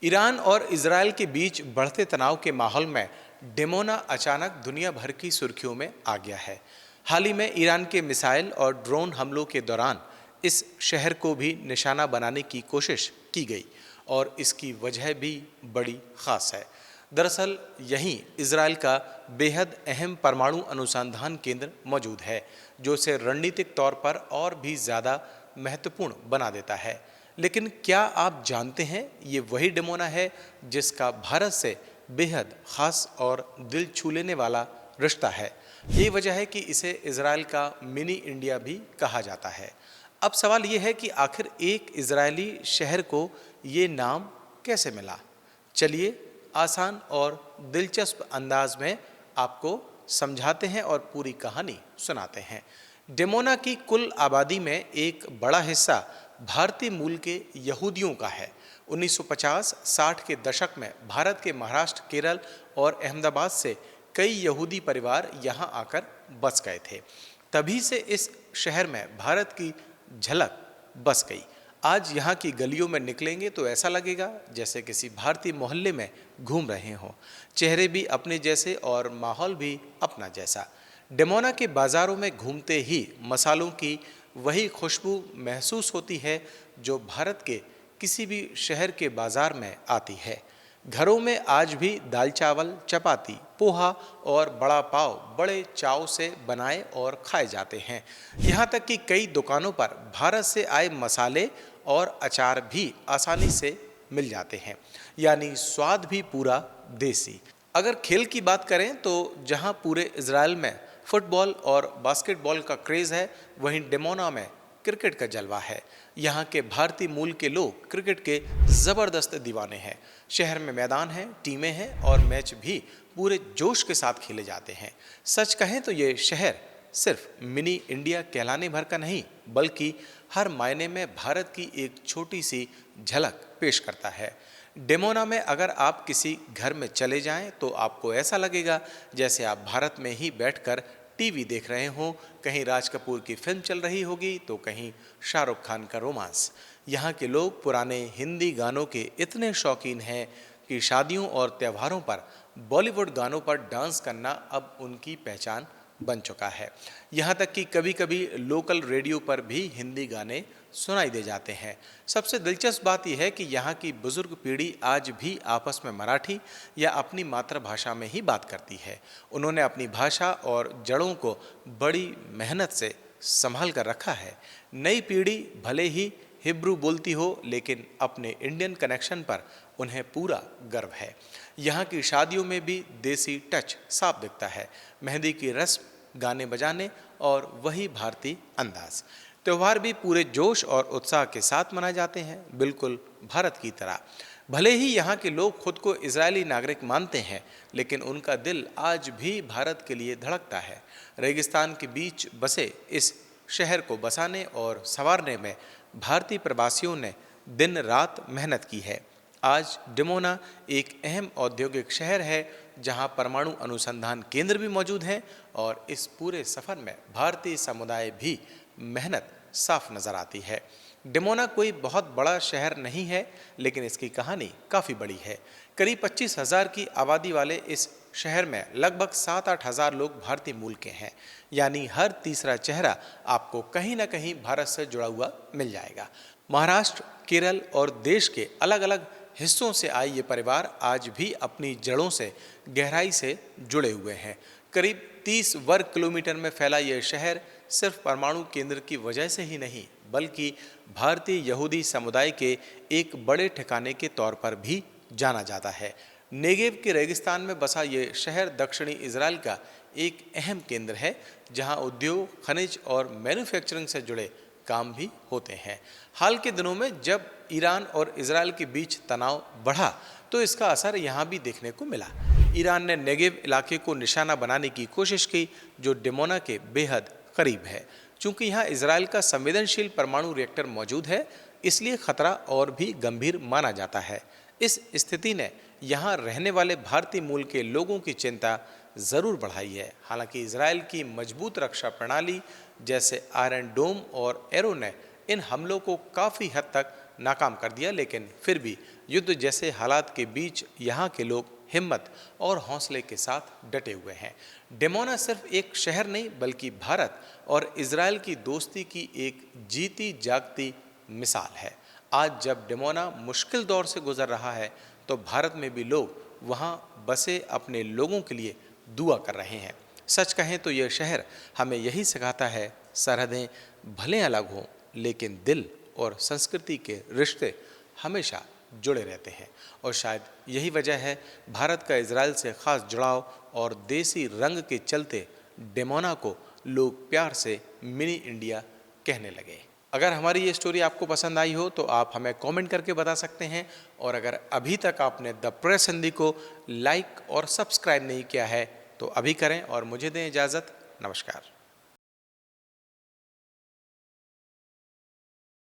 Iran और Israel के बीच बढ़ते तनाव के माहौल में डिमोना अचानक दुनिया भर की सुर्खियों में आ गया है। हाल ही में ईरान के मिसाइल और ड्रोन हमलों के दौरान इस शहर को भी निशाना बनाने की कोशिश की गई और इसकी वजह भी बड़ी खास है। दरअसल यहीं इजरायल का बेहद अहम परमाणु अनुसंधान केंद्र मौजूद है, जो इसे रणनीतिक तौर पर और भी ज़्यादा महत्वपूर्ण बना देता है। लेकिन क्या आप जानते हैं, ये वही डिमोना है जिसका भारत से बेहद खास और दिल छू लेने वाला रिश्ता है। यही वजह है कि इसे इजराइल का मिनी इंडिया भी कहा जाता है। अब सवाल ये है कि आखिर एक इजरायली शहर को ये नाम कैसे मिला। चलिए आसान और दिलचस्प अंदाज में आपको समझाते हैं और पूरी कहानी सुनाते हैं। डिमोना की कुल आबादी में एक बड़ा हिस्सा भारतीय मूल के यहूदियों का है। 1950-60 के दशक में भारत के महाराष्ट्र, केरल और अहमदाबाद से कई यहूदी परिवार यहाँ आकर बस गए थे। तभी से इस शहर में भारत की झलक बस गई। आज यहाँ की गलियों में निकलेंगे तो ऐसा लगेगा जैसे किसी भारतीय मोहल्ले में घूम रहे हों। चेहरे भी अपने जैसे और माहौल भी अपना जैसा। डिमोना के बाज़ारों में घूमते ही मसालों की वही खुशबू महसूस होती है जो भारत के किसी भी शहर के बाज़ार में आती है। घरों में आज भी दाल चावल, चपाती, पोहा और बड़ा पाव बड़े चाव से बनाए और खाए जाते हैं। यहाँ तक कि कई दुकानों पर भारत से आए मसाले और अचार भी आसानी से मिल जाते हैं, यानी स्वाद भी पूरा देसी। अगर खेल की बात करें तो जहाँ पूरे इजराइल में फुटबॉल और बास्केटबॉल का क्रेज़ है, वहीं डिमोना में क्रिकेट का जलवा है। यहाँ के भारतीय मूल के लोग क्रिकेट के ज़बरदस्त दीवाने हैं। शहर में मैदान हैं, टीमें हैं और मैच भी पूरे जोश के साथ खेले जाते हैं। सच कहें तो ये शहर सिर्फ मिनी इंडिया कहलाने भर का नहीं, बल्कि हर मायने में भारत की एक छोटी सी झलक पेश करता है। डिमोना में अगर आप किसी घर में चले जाएं तो आपको ऐसा लगेगा जैसे आप भारत में ही बैठकर टीवी देख रहे हों। कहीं राज कपूर की फिल्म चल रही होगी तो कहीं शाहरुख खान का रोमांस। यहाँ के लोग पुराने हिंदी गानों के इतने शौकीन हैं कि शादियों और त्योहारों पर बॉलीवुड गानों पर डांस करना अब उनकी पहचान बन चुका है। यहाँ तक कि कभी कभी लोकल रेडियो पर भी हिंदी गाने सुनाई दे जाते हैं। सबसे दिलचस्प बात यह है कि यहाँ की बुजुर्ग पीढ़ी आज भी आपस में मराठी या अपनी मातृभाषा में ही बात करती है। उन्होंने अपनी भाषा और जड़ों को बड़ी मेहनत से संभाल कर रखा है। नई पीढ़ी भले ही हिब्रू बोलती हो, लेकिन अपने इंडियन कनेक्शन पर उन्हें पूरा गर्व है। यहाँ की शादियों में भी देसी टच साफ दिखता है। मेहंदी की रस्म, गाने बजाने और वही भारतीय अंदाज। त्यौहार भी पूरे जोश और उत्साह के साथ मनाए जाते हैं, बिल्कुल भारत की तरह। भले ही यहाँ के लोग खुद को इजरायली नागरिक मानते हैं, लेकिन उनका दिल आज भी भारत के लिए धड़कता है। रेगिस्तान के बीच बसे इस शहर को बसाने और संवारने में भारतीय प्रवासियों ने दिन रात मेहनत की है। आज डिमोना एक अहम औद्योगिक शहर है जहां परमाणु अनुसंधान केंद्र भी मौजूद हैं और इस पूरे सफर में भारतीय समुदाय भी मेहनत साफ नजर आती है। डिमोना कोई बहुत बड़ा शहर नहीं है, लेकिन इसकी कहानी काफ़ी बड़ी है। करीब 25,000 की आबादी वाले इस शहर में लगभग 7-8 हज़ार लोग भारतीय मूल के हैं, यानी हर तीसरा चेहरा आपको कहीं ना कहीं भारत से जुड़ा हुआ मिल जाएगा। महाराष्ट्र, केरल और देश के अलग अलग हिस्सों से आए ये परिवार आज भी अपनी जड़ों से गहराई से जुड़े हुए हैं। करीब 30 वर्ग किलोमीटर में फैला यह शहर सिर्फ परमाणु केंद्र की वजह से ही नहीं, बल्कि भारतीय यहूदी समुदाय के एक बड़े ठिकाने के तौर पर भी जाना जाता है। नेगेव के रेगिस्तान में बसा ये शहर दक्षिणी इजराइल का एक अहम केंद्र है, जहां उद्योग, खनिज और मैन्युफैक्चरिंग से जुड़े काम भी होते हैं। हाल के दिनों में जब ईरान और इजराइल के बीच तनाव बढ़ा तो इसका असर यहाँ भी देखने को मिला। ईरान ने नेगेव इलाके को निशाना बनाने की कोशिश की, जो डिमोना के बेहद करीब है। चूंकि यहाँ इजराइल का संवेदनशील परमाणु रिएक्टर मौजूद है, इसलिए खतरा और भी गंभीर माना जाता है। इस स्थिति ने यहाँ रहने वाले भारतीय मूल के लोगों की चिंता ज़रूर बढ़ाई है। हालांकि इजराइल की मजबूत रक्षा प्रणाली जैसे आयरन डोम और एरो ने इन हमलों को काफ़ी हद तक नाकाम कर दिया, लेकिन फिर भी युद्ध जैसे हालात के बीच यहाँ के लोग हिम्मत और हौसले के साथ डटे हुए हैं। डिमोना सिर्फ एक शहर नहीं बल्कि भारत और इजराइल की दोस्ती की एक जीती जागती मिसाल है। आज जब डिमोना मुश्किल दौर से गुजर रहा है तो भारत में भी लोग वहाँ बसे अपने लोगों के लिए दुआ कर रहे हैं। सच कहें तो यह शहर हमें यही सिखाता है, सरहदें भले अलग हों लेकिन दिल और संस्कृति के रिश्ते हमेशा जुड़े रहते हैं। और शायद यही वजह है भारत का इजराइल से ख़ास जुड़ाव और देसी रंग के चलते डिमोना को लोग प्यार से मिनी इंडिया कहने लगे। अगर हमारी ये स्टोरी आपको पसंद आई हो तो आप हमें कमेंट करके बता सकते हैं, और अगर अभी तक आपने द प्रेस हिंदी को लाइक और सब्सक्राइब नहीं किया है तो अभी करें और मुझे दें इजाज़त। नमस्कार।